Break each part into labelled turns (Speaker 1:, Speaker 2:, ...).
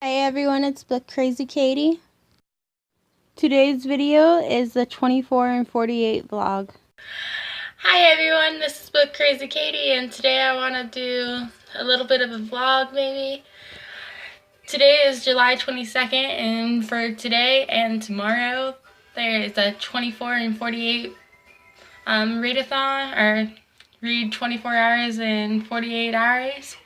Speaker 1: Hey everyone, it's Book Crazy Katie. Today's video is the 24 and 48 vlog.
Speaker 2: Hi everyone, this is Book Crazy Katie, and today I want to do a little bit of a vlog maybe. Today is July 22nd, and for today and tomorrow there is a 24 and 48 read-a-thon, or read 24 hours in 48 hours.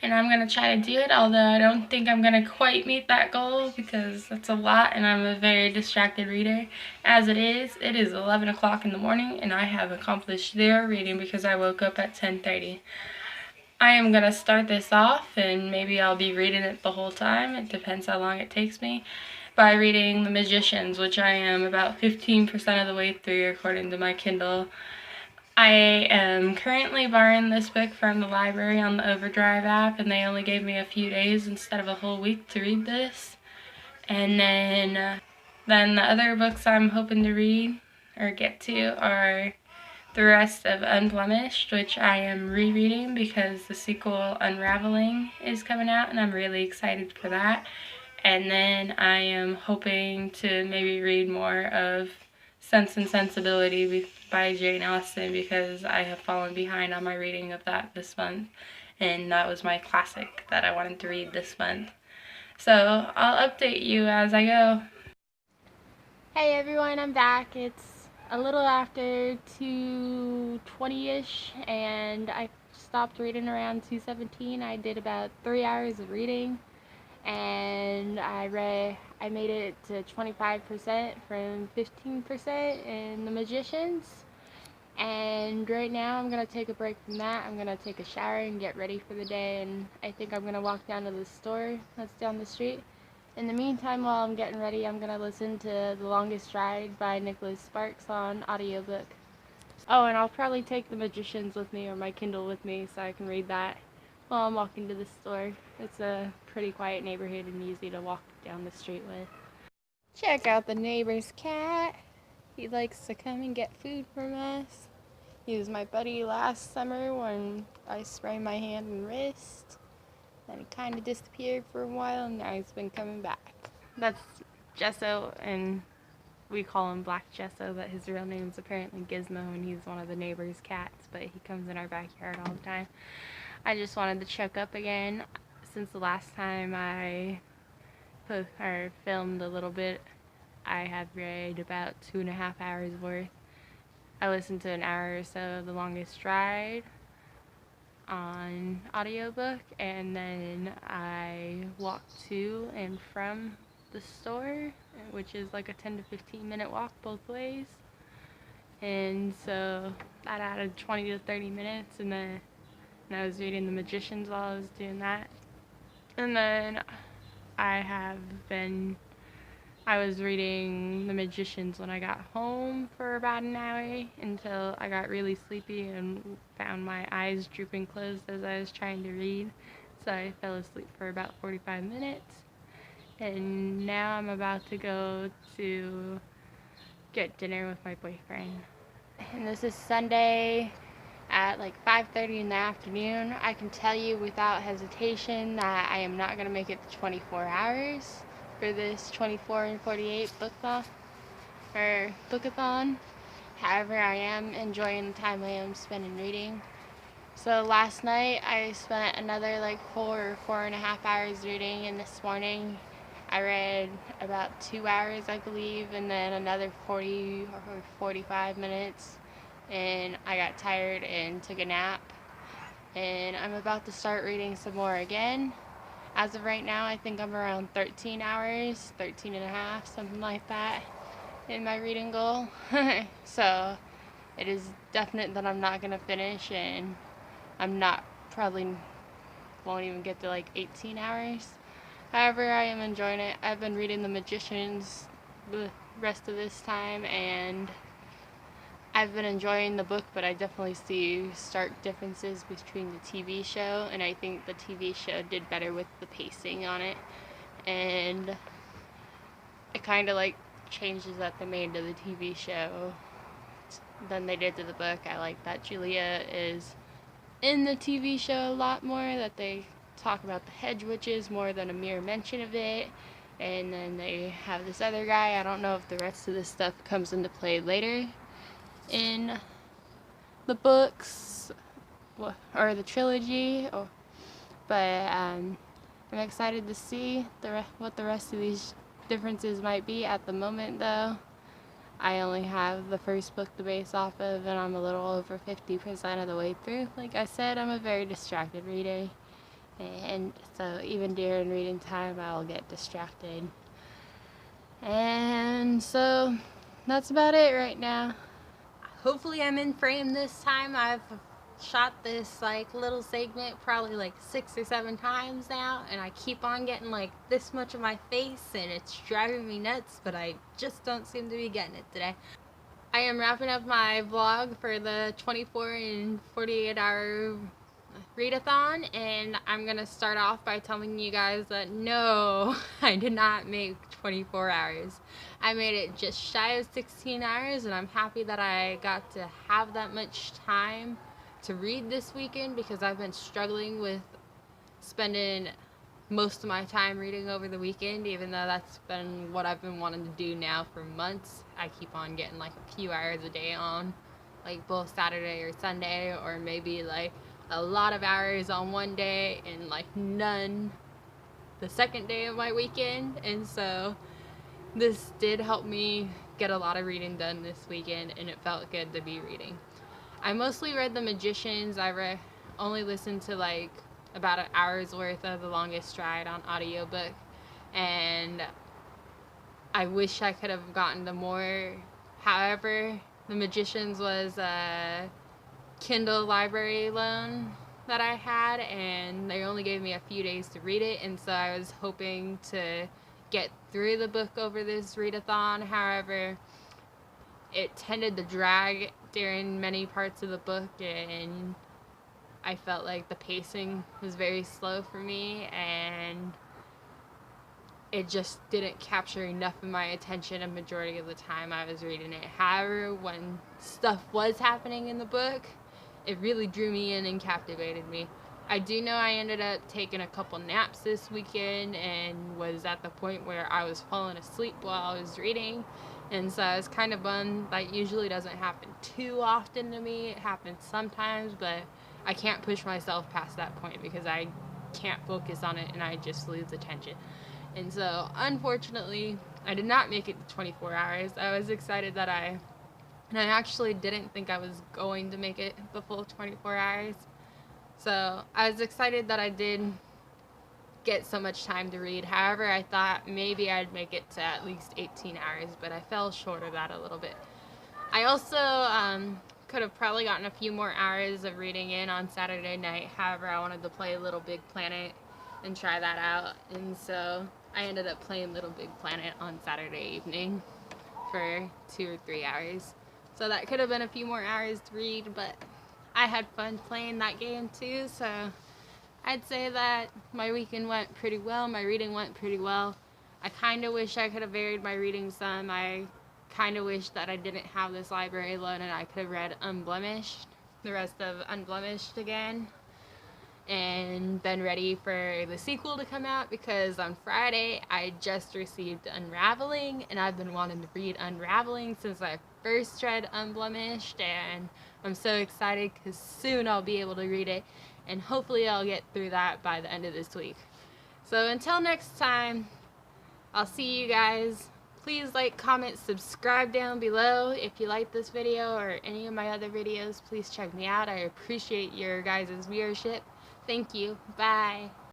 Speaker 2: And I'm going to try to do it, although I don't think I'm going to quite meet that goal because that's a lot and I'm a very distracted reader. As it is 11 o'clock in the morning and I have accomplished 0 reading because I woke up at 10:30. I am going to start this off and maybe I'll be reading it the whole time. It depends how long it takes me. By reading The Magicians, which I am about 15% of the way through according to my Kindle. I am currently borrowing this book from the library on the Overdrive app, and they only gave me a few days instead of a whole week to read this. And then the other books I'm hoping to read or get to are the rest of Unblemished, which I am rereading because the sequel Unraveling is coming out, and I'm really excited for that. And then I am hoping to maybe read more of Sense and Sensibility by Jane Austen because I have fallen behind on my reading of that this month, and that was my classic that I wanted to read this month. So I'll update you as I go.
Speaker 1: Hey everyone, I'm back. It's a little after 2:20ish and I stopped reading around 2:17. I did about 3 hours of reading and I made it to 25% from 15% in The Magicians. And right now I'm going to take a break from that. I'm going to take a shower and get ready for the day, and I think I'm going to walk down to the store that's down the street. In the meantime, while I'm getting ready, I'm going to listen to The Longest Ride by Nicholas Sparks on audiobook. Oh, and I'll probably take The Magicians with me or my Kindle with me so I can read that while I'm walking to the store. It's a pretty quiet neighborhood and easy to walk down the street with. Check out the neighbor's cat. He likes to come and get food from us. He was my buddy last summer when I sprained my hand and wrist. Then he kind of disappeared for a while and now he's been coming back. That's Gesso, and we call him Black Gesso, but his real name's apparently Gizmo, and he's one of the neighbor's cats, but he comes in our backyard all the time. I just wanted to check up again since the last time I filmed a little bit. I have read about 2.5 hours worth. I listened to an hour or so of The Longest Ride on audiobook, and then I walked to and from the store, which is like a 10 to 15 minute walk both ways, and so that added 20 to 30 minutes, and then I was reading The Magicians while I was doing that. And then I was reading The Magicians when I got home for about an hour until I got really sleepy and found my eyes drooping closed as I was trying to read. So I fell asleep for about 45 minutes. And now I'm about to go to get dinner with my boyfriend. And this is Sunday at like 5:30 in the afternoon. I can tell you without hesitation that I am not going to make it to 24 hours for this 24 and 48 bookathon. However, I am enjoying the time I am spending reading. So last night I spent another like 4.5 hours reading, and this morning I read about 2 hours, I believe, and then another 40 or 45 minutes, and I got tired and took a nap, and I'm about to start reading some more again. As of right now, I think I'm around 13 hours, 13 and a half, something like that, in my reading goal. So it is definite that I'm not going to finish, and probably won't even get to like 18 hours. However, I am enjoying it. I've been reading The Magicians the rest of this time, and I've been enjoying the book, but I definitely see stark differences between the TV show, and I think the TV show did better with the pacing on it, and it kind of like changes that they made to the TV show than they did to the book. I like that Julia is in the TV show a lot more, that they talk about the hedge witches more than a mere mention of it. And then they have this other guy. I don't know if the rest of this stuff comes into play later in the books or the trilogy, but I'm excited to see what the rest of these differences might be. At the moment, though, I only have the first book to base off of, and I'm a little over 50% of the way through. Like I said, I'm a very distracted reader, and so even during reading time, I'll get distracted. And so that's about it right now. Hopefully I'm in frame this time. I've shot this like little segment probably like 6 or 7 times now, and I keep on getting like this much of my face, and it's driving me nuts, but I just don't seem to be getting it today. I am wrapping up my vlog for the 24 and 48 hour Read-A-Thon, and I'm gonna start off by telling you guys that no, I did not make 24 hours. I made it just shy of 16 hours, and I'm happy that I got to have that much time to read this weekend, because I've been struggling with spending most of my time reading over the weekend, even though that's been what I've been wanting to do now for months. I keep on getting like a few hours a day on, like both Saturday or Sunday, or maybe like a lot of hours on one day and like none the second day of my weekend. And so this did help me get a lot of reading done this weekend, and it felt good to be reading. I mostly read The Magicians. I only listened to like about an hour's worth of The Longest Stride on audiobook, and I wish I could have gotten to more. However, The Magicians was a Kindle library loan that I had, and they only gave me a few days to read it, and so I was hoping to get through the book over this read-a-thon. However, it tended to drag during many parts of the book, and I felt like the pacing was very slow for me, and it just didn't capture enough of my attention a majority of the time I was reading it. However, when stuff was happening in the book, it really drew me in and captivated me. I do know I ended up taking a couple naps this weekend and was at the point where I was falling asleep while I was reading, and so I was kind of bummed. That usually doesn't happen too often to me. It happens sometimes, but I can't push myself past that point because I can't focus on it and I just lose attention. And so unfortunately I did not make it to 24 hours. I was excited that I actually didn't think I was going to make it the full 24 hours. So I was excited that I did get so much time to read. However, I thought maybe I'd make it to at least 18 hours, but I fell short of that a little bit. I also could have probably gotten a few more hours of reading in on Saturday night. However, I wanted to play Little Big Planet and try that out, and so I ended up playing Little Big Planet on Saturday evening for 2 or 3 hours. So that could have been a few more hours to read, but I had fun playing that game too, so I'd say that my weekend went pretty well. My reading went pretty well. I kind of wish I could have varied my reading some. I kind of wish that I didn't have this library loan and I could have read Unblemished, the rest of Unblemished again, and been ready for the sequel to come out, because on Friday I just received Unraveling, and I've been wanting to read Unraveling since I first read Unblemished, and I'm so excited because soon I'll be able to read it, and hopefully I'll get through that by the end of this week. So until next time, I'll see you guys. Please like, comment, subscribe down below. If you like this video or any of my other videos, please check me out. I appreciate your guys' viewership. Thank you. Bye.